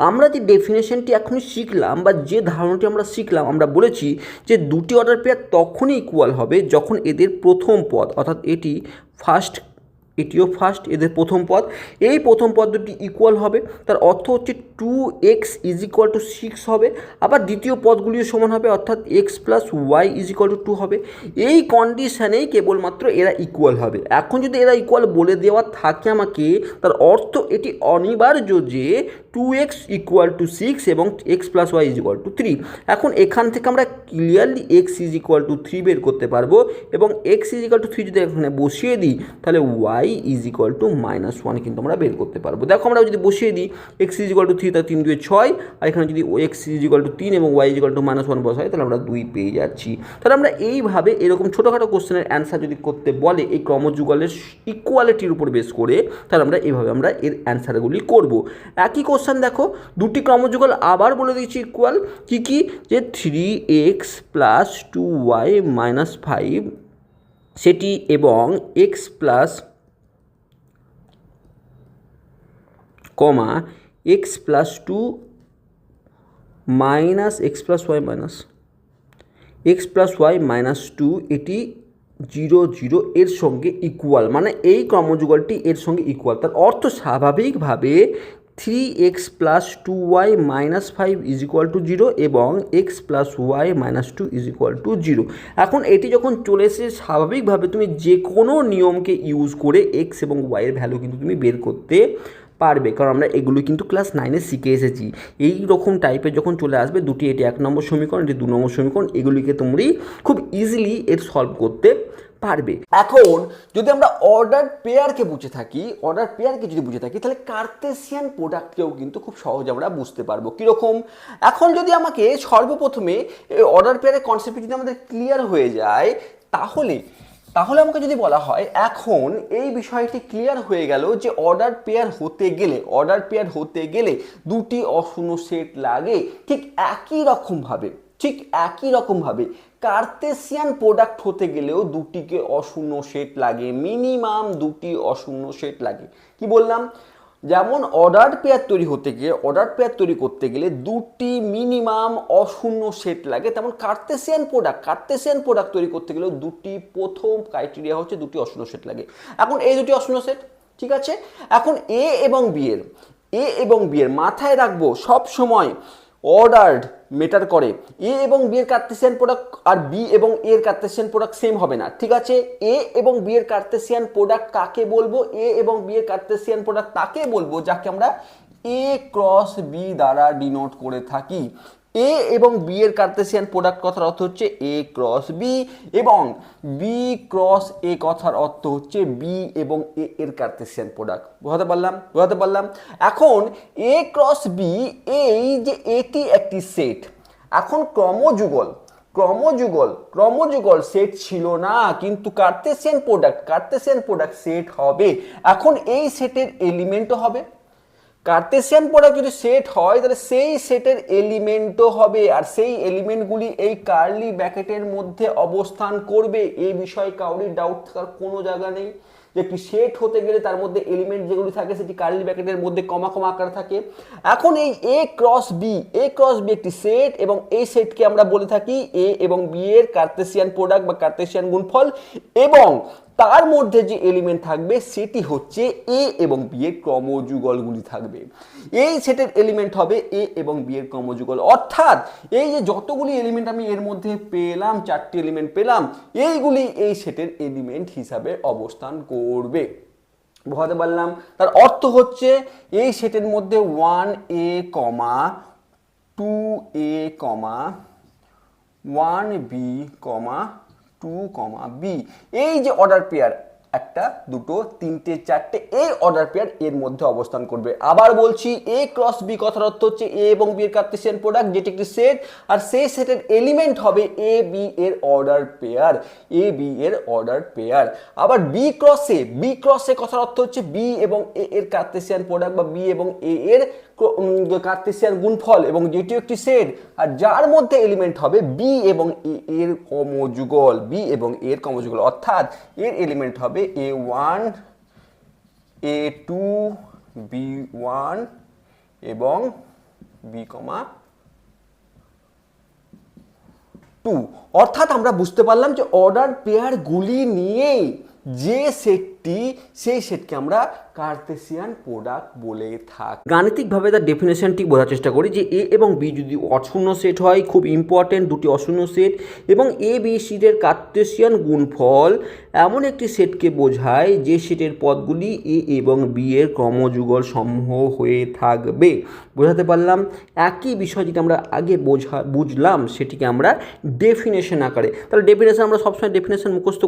আমরা যে ডেফিনেশনটি এখনই শিখলাম বা যে ধারণাটি আমরা শিখলাম, আমরা বলেছি যে দুটি অর্ডার পেয়ার তখনই ইকুয়াল হবে যখন এদের প্রথম পদ, অর্থাৎ এটি ফার্স্ট এটিও ফার্স্ট, এদের প্রথম পদ, এই প্রথম পদ দুটি ইকুয়াল হবে। তার অর্থ হচ্ছে 2x ইজ ইকুয়াল টু 6 হবে, আবার দ্বিতীয় পদগুলিও সমান হবে, অর্থাৎ x plus y is equal to 2 হবে। এই কন্ডিশানেই কেবলমাত্র এরা ইকুয়াল হবে। এখন যদি এরা ইকুয়াল বলে দেওয়া থাকে আমাকে, তার অর্থ এটি অনিবার্য যে 2x ইকুয়াল টু 6 এবং x plus y is equal to 3। এখন এখান থেকে আমরা clearly x is equal to 3 বের করতে পারবো এবং x ইজ ইকুয়াল টু 3 যদি এখানে বসিয়ে দিই তাহলে y ইজ ইকুয়াল টু -1 কিন্তু আমরা বের করতে পারবো। দেখো আমরা যদি বসিয়ে দিই x ইজ ইকুয়াল টু 3, তাহলে 3 2 6, আর এখানে যদি x ইজ ইকুয়াল টু 3 এবং y ইজ ইকুয়াল টু -1 বসাই তাহলে আমরা 2 পেয়ে যাচ্ছি। তাহলে আমরা এইভাবে এরকম ছোটোখাটো কোশ্চেনের অ্যান্সার যদি করতে বলে এই ক্রমযুগলের ইকুয়ালিটির উপর বেস করে, তাহলে আমরা এইভাবে আমরা এর অ্যান্সারগুলি করব। একই কোশ্চেন দেখো, দুটি ক্রমযুগল আবার বলে দিয়েছি ইকুয়াল, কি কি, যে 3x প্লাস 2y মাইনাস 5 সেটি এবং x plus x plus 2 minus x plus y minus x plus y minus 2 এটি 0 0 এর সঙ্গে ইকুয়াল, মানে এই ক্রমযুগলটি এর সঙ্গে ইকুয়াল। তার অর্থ স্বাভাবিকভাবে 3x plus 2y minus 5 is equal to 0 এবং x plus y minus 2 is equal to 0। এখন এটি যখন চলে এসে স্বাভাবিকভাবে তুমি যে কোনো নিয়মকে ইউজ করে x এবং y এর ভ্যালু কিন্তু তুমি বের করতে পারবে, কারণ আমরা এগুলো কিন্তু ক্লাস 9-এ শিখে এসেছি। এই রকম টাইপের যখন চলে আসবে দুটি, এটি 1 নম্বর সমীকরণ, এটি 2 নম্বর সমীকরণ, এগুলিকে তোমরা খুব ইজিলি এর সলভ করতে পারবে। এখন যদি আমরা অর্ডার পেয়ারকে বুঝে থাকি, তাহলে কার্তেশিয়ান প্রোডাক্টকেও কিন্তু খুব সহজে আমরা বুঝতে পারবো। কীরকম, এখন যদি আমাকে সর্বপ্রথমে অর্ডার পেয়ারের কনসেপ্ট যদি আমাদের ক্লিয়ার হয়ে যায়, তাহলে তাহলে আমাকে যদি বলা হয় এখন এই বিষয়টি ক্লিয়ার হয়ে গেল যে অর্ডার পেয়ার হতে গেলে দুটি অশূন্য সেট লাগে, ঠিক একই রকমভাবে কার্তেশিয়ান প্রোডাক্ট হতে গেলেও দুটিকে অশূন্য সেট লাগে, মিনিমাম দুটি অশূন্য সেট লাগে। কি বললাম? যেমন অর্ডার পেয়ার তৈরি করতে গেলে দুটি মিনিমাম অশূন্য সেট লাগে, তেমন কার্তেশিয়ান প্রোডাক্ট তৈরি করতে গেলেও প্রথম ক্রাইটেরিয়া হচ্ছে দুটি অশূন্য সেট লাগে। এখন এই দুটি অশূন্য সেট, ঠিক আছে। এখন এ এবং বি এর মাথায় রাখবো সব সময় অর্ডার্ড মেটার করে। এ এবং বি এর কার্তেশিয়ান প্রোডাক্ট আর বি এবং এ এর কার্তেশিয়ান প্রোডাক্ট সেম হবে না, ঠিক আছে। এ এবং বি এর কার্তেশিয়ান প্রোডাক্ট কাকে বলবো? এ এবং বি এর কার্তেশিয়ান প্রোডাক্ট তাকে বলবো যাকে আমরা এ ক্রস বি দ্বারা ডিনোট করে থাকি। এ এবং বি এর কার্তেশিয়ান প্রোডাক্ট কথার অর্থ হচ্ছে এ ক্রস বি, এবং বি ক্রস এ কথার অর্থ হচ্ছে বি এবং এ এর কার্তেশিয়ান প্রোডাক্ট। বোঝাতে পারলাম? এখন এ ক্রস বি, এই যে এটি একটি সেট, এখন ক্রমযুগল সেট ছিল না, কিন্তু কার্তেশিয়ান প্রোডাক্ট সেট হবে। এখন এই সেটের এলিমেন্টও হবে। কার্তেশিয়ান প্রোডাক্ট যদি সেট হয় তাহলে সেই সেটের এলিমেন্টও হবে, আর সেই এলিমেন্টগুলি এই কার্লি ব্র্যাকেটের মধ্যে অবস্থান করবে। এই বিষয়ে কাউরির ডাউট থাকার কোনো জায়গা নেই যে একটি সেট হতে গেলে তার মধ্যে এলিমেন্ট যেগুলি থাকে সেটি কার্লি ব্র্যাকেটের মধ্যে কমা আকার থাকে। এখন এই এ ক্রস বি একটি সেট, এবং এই সেটকে আমরা বলে থাকি এ এবং বি এর কার্তেশিয়ান প্রোডাক্ট বা কার্তেশিয়ান গুণফল, এবং তার মধ্যে যে এলিমেন্ট থাকবে সেটি হচ্ছে এ এবং বি এর ক্রমযুগলগুলি থাকবে। এই সেটের এলিমেন্ট হবে এ এবং বি এর ক্রমযুগল, অর্থাৎ এই যে যতগুলি এলিমেন্ট আমি এর মধ্যে পেলাম, 4টি এলিমেন্ট পেলাম, এইগুলি এই সেটের এলিমেন্ট হিসাবে অবস্থান করবে। বোঝাতে পারলাম? তার অর্থ হচ্ছে এই সেটের মধ্যে 1a, 2a, 1b, 2b, এই যে অর্ডার পেয়ার, একটা, দুটো, তিনটে, চারটে, এই অর্ডার পেয়ার এর মধ্যে অবস্থান করবে। আবার বলছি, এ ক্রস বি কথার অর্থ হচ্ছে এ এবং বি এর কার্তেশিয়ান প্রোডাক্ট, যেটি একটি সেট, আর সেই সেটের এলিমেন্ট হবে এ বি এর অর্ডার পেয়ার। আবার বি ক্রস এ কথার অর্থ হচ্ছে বি এবং এ এর কার্তেশিয়ান প্রোডাক্ট বা বি এবং এ এর কার্তেশিয়ান গুণফল, এবং যেটি একটি সেট, আর যার মধ্যে এলিমেন্ট হবে বি এবং এ এর ক্রমযুগল, অর্থাৎ এর এলিমেন্ট হবে a1, a2, b1 এবং b, 2। অর্থাৎ আমরা বুঝতে পারলাম যে অর্ডার পেয়ার গুলি নিয়েই যে সেটটি, সেই সেটকে আমরা কার্তেশিয়ান প্রোডাক্ট বলে থাকি। গাণিতিকভাবে তার ডেফিনেশনটি বোঝার চেষ্টা করি যে এ এবং বি যদি অশূন্য সেট হয়, খুব ইম্পর্টেন্ট, দুটি অশূন্য সেট, এবং এ বি সিটের কার্তেশিয়ান গুণফল এমন একটি সেটকে বোঝায় যে সেটের পদগুলি এ এবং বি এর ক্রমযুগল সমূহ হয়ে থাকবে। বোঝাতে পারলাম? একই বিষয় যেটা আমরা আগে বুঝলাম সেটিকে আমরা ডেফিনেশন আকারে, তাহলে ডেফিনেশন আমরা সবসময় ডেফিনেশন মুখস্থ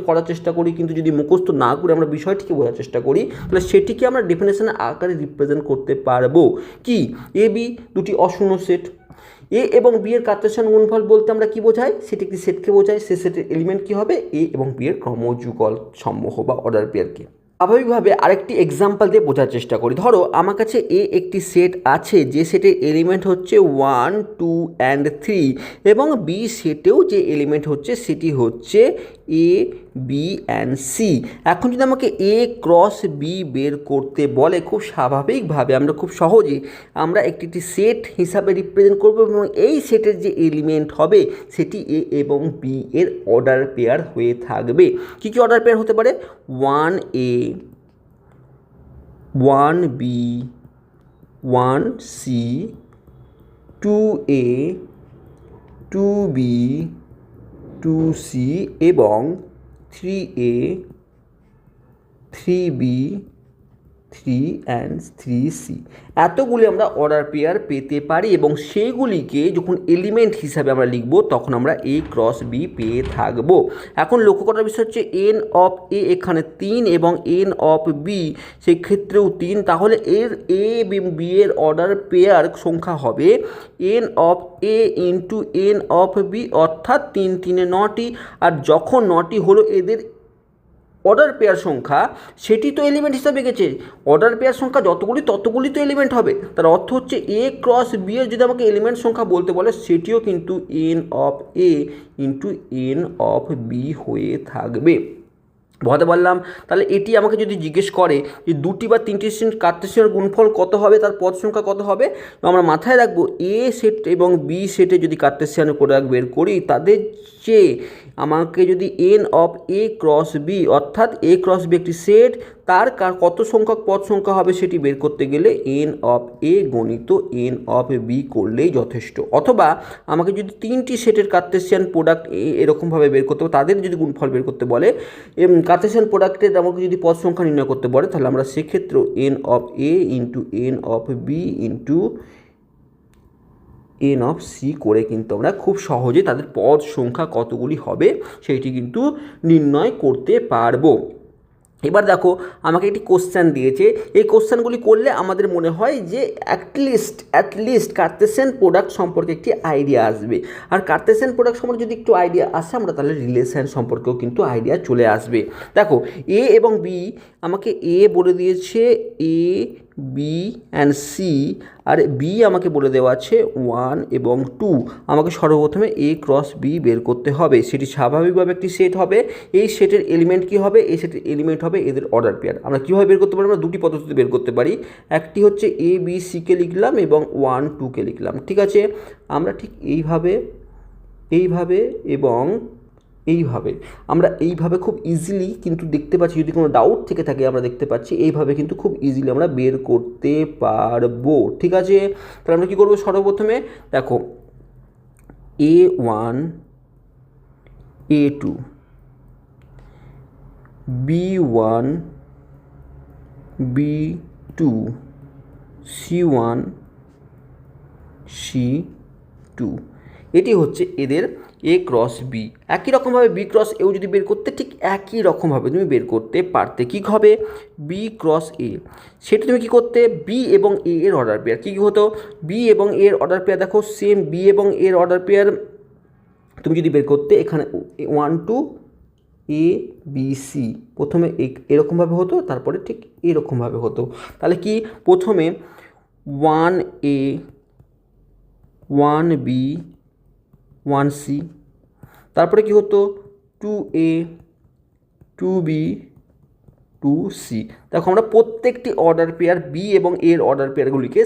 করার চেষ্টা করি, কিন্তু যদি মুখস্থ না করে আমরা বিষয়টিকে বোঝার চেষ্টা করি তাহলে সেটিকে আমরা ডেফিনেশনের আকারে রিপ্রেজেন্ট করতে পারবো। কি? এ বি দুটি অশূন্য সেট, এ এবং বি এর কার্তেশিয়ান গুণফল বলতে আমরা কি বোঝাই? সেটি একটি সেটকে বোঝায়, সে সেটের এলিমেন্ট কি হবে? এ এবং বি এর ক্রমযুগল সমূহ বা অর্ডার পেয়ারকে। স্বাভাবিকভাবে আরেকটি এক্সাম্পল দিয়ে বোঝার চেষ্টা করি। ধরো আমার কাছে এ একটি সেট আছে, যে সেটের এলিমেন্ট হচ্ছে 1, 2 and 3, এবং বি সেটেও যে এলিমেন্ট হচ্ছে সেটি হচ্ছে এ, বি অ্যান্ড সি। এখন যদি আমাকে এ ক্রস বি বের করতে বলে, খুব স্বাভাবিকভাবে আমরা খুব সহজে আমরা একটি সেট হিসাবে রিপ্রেজেন্ট করবো, এবং এই সেটের যে এলিমেন্ট হবে সেটি এ এবং বি এর অর্ডার পেয়ার হয়ে থাকবে। কী কী অর্ডার পেয়ার হতে পারে? 1a, 1b, 1c, 2a, 2b, 2c এবং 3a, 3b, 3 and 3C এতগুলি আমরা অর্ডার পেয়ার পেতে পারি এবং সেইগুলিকে যখন এলিমেন্ট হিসাবে আমরা লিখব তখন আমরা A ক্রস B পেয়ে থাকবো। এখন লক্ষ্য করার বিষয় হচ্ছে n অফ A এখানে 3 এবং n অফ B সেই ক্ষেত্রেও 3, তাহলে এর A এবং B এর অর্ডার পেয়ার সংখ্যা হবে n of A into n of B, অর্থাৎ 3 3 9টি। আর যখন 9টি হলো এদের অর্ডার পেয়ার সংখ্যা, সেটি তো এলিমেন্ট হিসাবে গেছে। অর্ডার পেয়ার সংখ্যা যতগুলি ততগুলি তো এলিমেন্ট হবে। তার অর্থ হচ্ছে A ক্রস B এর যদি আমাকে এলিমেন্ট সংখ্যা বলতে বলে সেটিও কিন্তু n of A into n of B হয়ে থাকবে। বুঝতে পারলাম? তাহলে এটি আমাকে যদি জিজ্ঞেস করে যে 2টি বা 3টি কার্টেসিয়ান গুণফল কত হবে, তার পদ সংখ্যা কত হবে, তো আমরা মাথায় রাখবো A সেট এবং B সেটে যদি কার্টেসিয়ান প্রোডাক্ট বের করি, তাদের চেয়ে আমাকে যদি n of A cross B অর্থাৎ A ক্রস B একটি সেট, তার কত সংখ্যক পদ সংখ্যা হবে সেটি বের করতে গেলে n অফ A গণিত n অফ B করলেই যথেষ্ট। অথবা আমাকে যদি 3টি সেটের কার্টেসিয়ান প্রোডাক্ট এরকমভাবে বের করতে হবে, তাদের যদি গুণফল বের করতে বলে, কার্টেসিয়ান প্রোডাক্টের আমাকে যদি পদ সংখ্যা নির্ণয় করতে বলে, তাহলে আমরা সেক্ষেত্রেও n of A into n of B into n of C করে কিন্তু আমরা খুব সহজে তাদের পদ সংখ্যা কতগুলি হবে সেইটি কিন্তু নির্ণয় করতে পারবো। এবার দেখো আমাকে একটি কোশ্চেন দিয়েছে, এই কোশ্চেনগুলি করলে আমাদের মনে হয় যে অ্যাটলিস্ট কার্টেসিয়ান প্রোডাক্ট সম্পর্কে একটি আইডিয়া আসবে। আর কার্টেসিয়ান প্রোডাক্ট সম্পর্কে যদি একটু আইডিয়া আসে, আমরা তাহলে রিলেশন সম্পর্কেও কিন্তু আইডিয়া চলে আসবে। দেখো A এবং B, আমাকে A বলে দিয়েছে A B অ্যান্ড C, আর B আমাকে বলে দেওয়া আছে 1 এবং 2। আমাকে সর্বপ্রথমে A ক্রস B বের করতে হবে। সেটি স্বাভাবিকভাবে একটি সেট হবে। এই সেটের এলিমেন্ট কী হবে? এই সেটের এলিমেন্ট হবে এদের অর্ডার পেয়ার। আমরা কীভাবে বের করতে পারি? আমরা দুটি পদ্ধতিতে বের করতে পারি। একটি হচ্ছে A B C কে লিখলাম এবং 1 2 কে লিখলাম, ঠিক আছে। আমরা ঠিক এইভাবে এবং এইভাবে আমরা এইভাবে খুব ইজিলি কিন্তু দেখতে পাচ্ছি, যদি কোনো ডাউট থেকে থাকে আমরা দেখতে পাচ্ছি এইভাবে কিন্তু খুব ইজিলি আমরা বের করতে পারবো, ঠিক আছে। তাহলে আমরা কী করবো? সর্বপ্রথমে দেখো A1 A2 B1 B2 C1 C2, এটি হচ্ছে এদের A ক্রস B। একই রকমভাবে B ক্রস এও যদি বের করতে, ঠিক একই রকমভাবে তুমি বের করতে পারতে। কী হবে? B ক্রস A, সেটা তুমি কী করতে? B এবং A এর অর্ডার পেয়ার। কী হতো? B এবং A এর অর্ডার পেয়ার, দেখো সেম B এবং A এর অর্ডার পেয়ার তুমি যদি বের করতে, এখানে 1 2 A B C প্রথমে এরকমভাবে হতো, তারপরে ঠিক এরকমভাবে হতো। তাহলে কি? প্রথমে 1A 1B 1C, তারপরে কি হতো? 2A 2B 2C। দেখো আমরা প্রত্যেকটি অর্ডার পেয়ার B এবং এর অর্ডার পেয়ারগুলিকে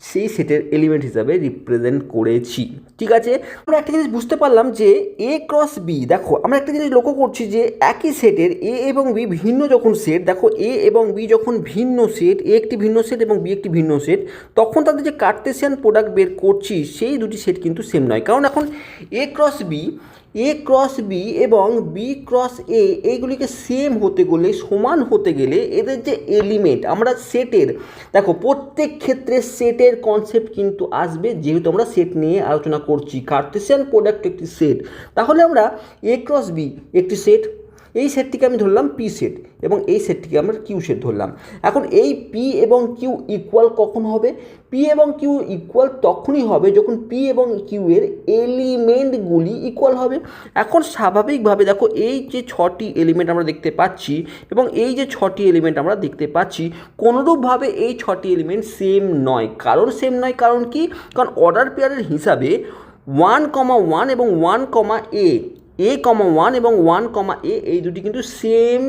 সেই সেটের এলিমেন্ট হিসাবে রিপ্রেজেন্ট করেছি, ঠিক আছে। আমরা একটা জিনিস বুঝতে পারলাম যে A ক্রস B, দেখো আমরা একটা জিনিস লক্ষ্য করছি যে একই সেটের A এবং B ভিন্ন যখন সেট, দেখো A এবং B যখন ভিন্ন সেট, A একটি ভিন্ন সেট এবং B একটি ভিন্ন সেট, তখন তাদের যে কার্টেসিয়ান প্রোডাক্ট বের করছি সেই দুটি সেট কিন্তু সেম নয়। কারণ এখন A ক্রস B এবং B ক্রস A এইগুলিকে সেম হতে গেলে, সমান হতে গেলে এদের যে এলিমেন্ট, আমরা সেটের, দেখো প্রত্যেক ক্ষেত্রে সেটের কনসেপ্ট কিন্তু আসবে, যেহেতু আমরা সেট নিয়ে আলোচনা করছি। কার্টেসিয়ান প্রোডাক্ট একটি সেট, তাহলে আমরা A ক্রস B একটি সেট, এই সেটটিকে আমি ধরলাম P সেট এবং এই সেটটিকে আমরা Q সেট ধরলাম। এখন এই P এবং Q ইকুয়াল কখন হবে? P এবং Q ইকুয়াল তখনই হবে যখন P এবং Q এর এলিমেন্টগুলি ইকুয়াল হবে। এখন স্বাভাবিকভাবে দেখো এই যে 6টি এলিমেন্ট আমরা দেখতে পাচ্ছি এবং এই যে 6টি এলিমেন্ট আমরা দেখতে পাচ্ছি, কোনোরূপভাবে এই 6টি এলিমেন্ট সেম নয়। কারণ কি? কারণ অর্ডার পেয়ারের হিসাবে 1,1 এবং 1,A A, 1 এবং 1,A এই দুটি কিন্তু সেম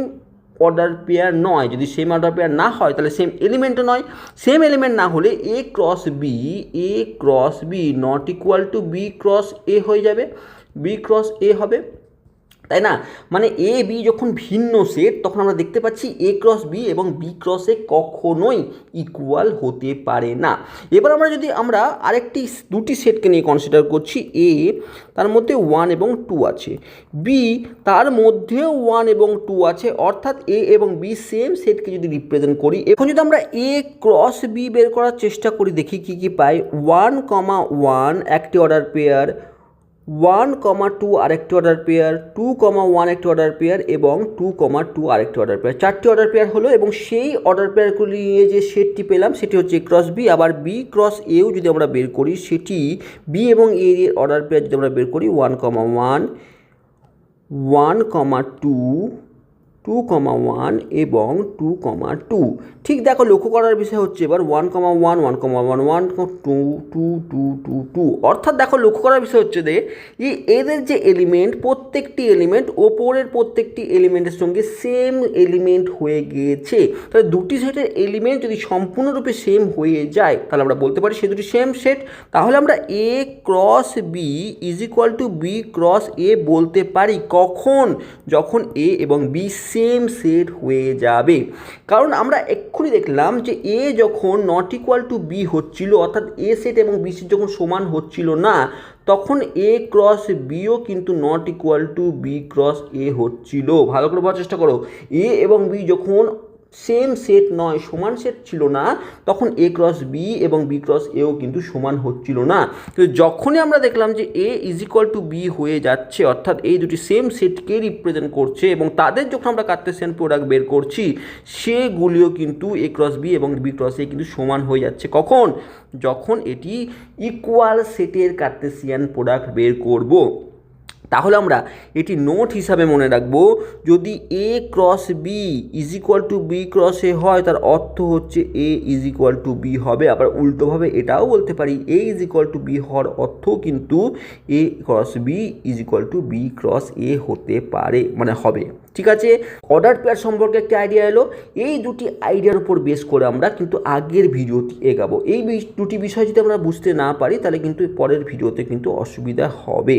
অর্ডার পেয়ার নয়। যদি সেম অর্ডার পেয়ার না হয় তাহলে সেম এলিমেন্টও নয়। সেম এলিমেন্ট না হলে A cross B not equal two B cross A হয়ে যাবে, B ক্রস A হবে, তাই না? মানে এ বি যখন ভিন্ন সেট তখন আমরা দেখতে পাচ্ছি এ ক্রস বি এবং বি ক্রস এ কখনোই ইকুয়াল হতে পারে না। এবার আমরা আরেকটি দুটি সেটকে নিয়ে কনসিডার করছি। এ তার মধ্যে 1 এবং 2 আছে, বি তার মধ্যেও 1 এবং 2 আছে, অর্থাৎ এ এবং বি সেম সেটকে যদি রিপ্রেজেন্ট করি, এখন যদি আমরা এ ক্রস বি বের করার চেষ্টা করি, দেখি কি কি পাই। 1,1 একটি অর্ডার পেয়ার, 1,2 আরেকটি অর্ডার পেয়ার, 2,1 একটি অর্ডার পেয়ার এবং 2,2 আরেকটি অর্ডার পেয়ার, চারটি অর্ডার পেয়ার হলো। এবং সেই অর্ডার পেয়ারগুলি নিয়ে যে সেটটি পেলাম সেটি হচ্ছে এ ক্রস বি। আবার বি ক্রস এও যদি আমরা বের করি, সেটি বি এবং এ এর অর্ডার পেয়ার যদি আমরা বের করি, 1,1, 1,2, 2,1 এবং 2,2। ঠিক দেখো, লক্ষ্য করার বিষয় হচ্ছে এবার 1,1, 1,1, 1, 2, 2, 2, 2, 2, অর্থাৎ দেখো লক্ষ্য করার বিষয় হচ্ছে যে এদের যে এলিমেন্ট, প্রত্যেকটি এলিমেন্ট ওপরের প্রত্যেকটি এলিমেন্টের সঙ্গে সেম এলিমেন্ট হয়ে গিয়েছে। তাহলে দুটি সেটের এলিমেন্ট যদি সম্পূর্ণরূপে সেম হয়ে যায় তাহলে আমরা বলতে পারি সে দুটি সেম সেট। তাহলে আমরা A cross B is equal to B cross A বলতে পারি। কখন? যখন এ এবং বি সেম সেট হয়ে যাবে। কারণ আমরা এক্ষুনি দেখলাম যে এ যখন নট ইকুয়াল টু বি হচ্ছিল, অর্থাৎ এ সেট এবং বি সেট যখন সমান হচ্ছিল না, তখন এ ক্রস বিও কিন্তু not equal to B cross A হচ্ছিল। ভালো করে বোঝার চেষ্টা করো, এ এবং বি যখন সেম সেট নয়, সমান সেট ছিল না, তখন এ ক্রস বি এবং বি ক্রস এও কিন্তু সমান হচ্ছিল না। তো যখনই আমরা দেখলাম যে এ ইজ ইকুয়াল টু বি হয়ে যাচ্ছে, অর্থাৎ এই দুটি সেম সেটকে রিপ্রেজেন্ট করছে এবং তাদের যখন আমরা কার্টেসিয়ান প্রোডাক্ট বের করছি, সেগুলিও কিন্তু এ ক্রস বি এবং বি ক্রস এ কিন্তু সমান হয়ে যাচ্ছে। কখন? যখন এটি ইকুয়াল সেটের কার্টেসিয়ান প্রোডাক্ট বের করব। তাহলে আমরা এটি নোট হিসাবে মনে রাখবো, যদি A cross B is equal to B cross A হয়, তার অর্থ হচ্ছে A is equal to B হবে। আবার উল্টোভাবে এটাও বলতে পারি, A is equal to B হওয়ার অর্থ কিন্তু A cross B is equal to B cross A হতে পারে, মানে হবে। ঠিক আছে, অর্ডার পেয়ার সম্পর্কে একটা আইডিয়া এলো। এই দুটি আইডিয়ার উপর বেস করে আমরা কিন্তু আগের ভিডিওটি এগাবো। এই দুটি বিষয় যদি আমরা বুঝতে না পারি তাহলে কিন্তু পরের ভিডিওতে কিন্তু অসুবিধা হবে।